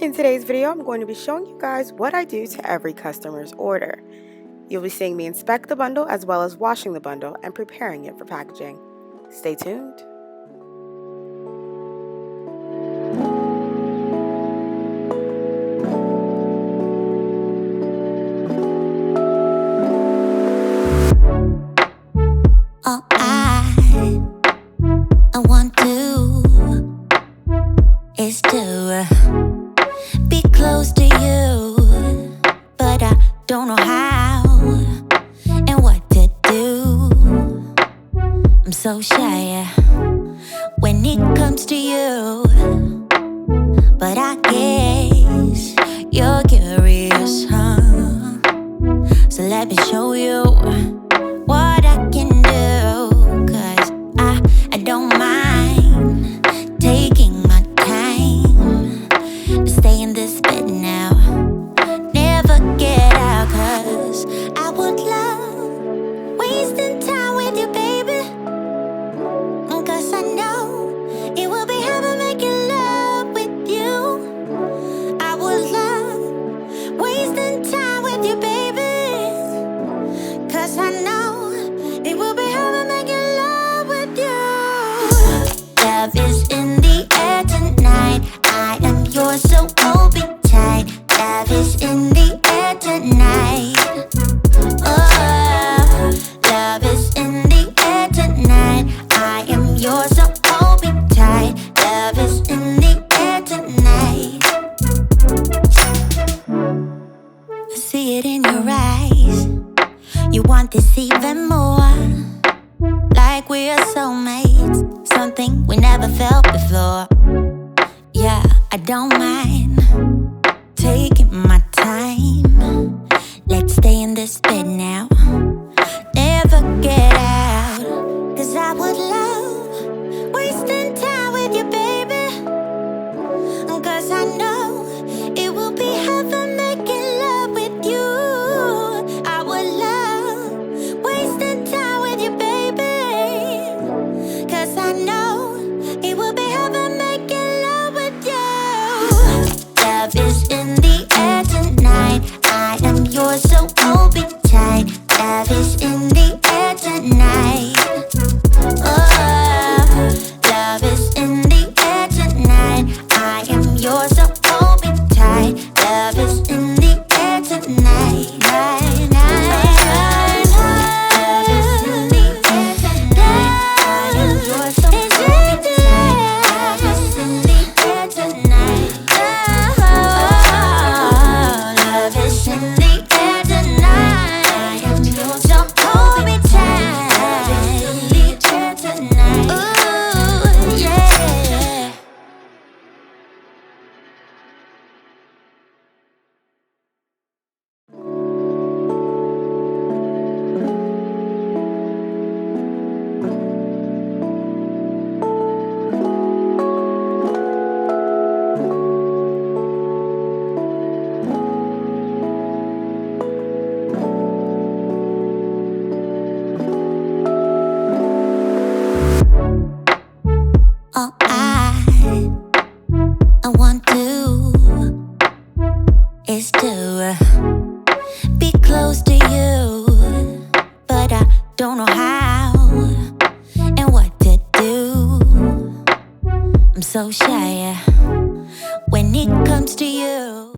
In today's video, I'm going to be showing you guys what I do to every customer's order. You'll be seeing me inspect the bundle as well as washing the bundle and preparing it for packaging. Stay tuned. All I want to is to be close to you, but I don't know how and what to do. I'm so shy when it comes to you, but I guess you're curious, huh? So let me show you what I can do, 'cause I don't mind taking my time to stay in this bed now, never get out, 'cause I would love wasting time with you, baby, 'cause I know it will be heaven making love with you. I would love wasting time with you, baby, 'cause I know it will be heaven making love with you. Love is in the air tonight. I am yours, so hold me tight. Love is in the air tonight. Oh, love is in the air tonight. I am yours, so hold me tight. Love is in the air tonight. I see it in your eyes. You want this even more, like we are soulmates, something we never felt before. Yeah, I don't mind taking my time. Let's stay in this bed now, never get out, 'cause I would love wasting time with you, baby, 'cause I know it will be heaven making love with you. I would love wasting time with you, baby, 'cause I know it will be heaven making love with you. Love is in the air tonight. I am yours, so hold me tight. Love is in the air tonight. Oh, love is in the air tonight. I am yours, so hold me tight. Love is in the air tonight. All I want to is to be close to you, but I don't know how and what to do. I'm so shy when it comes to you.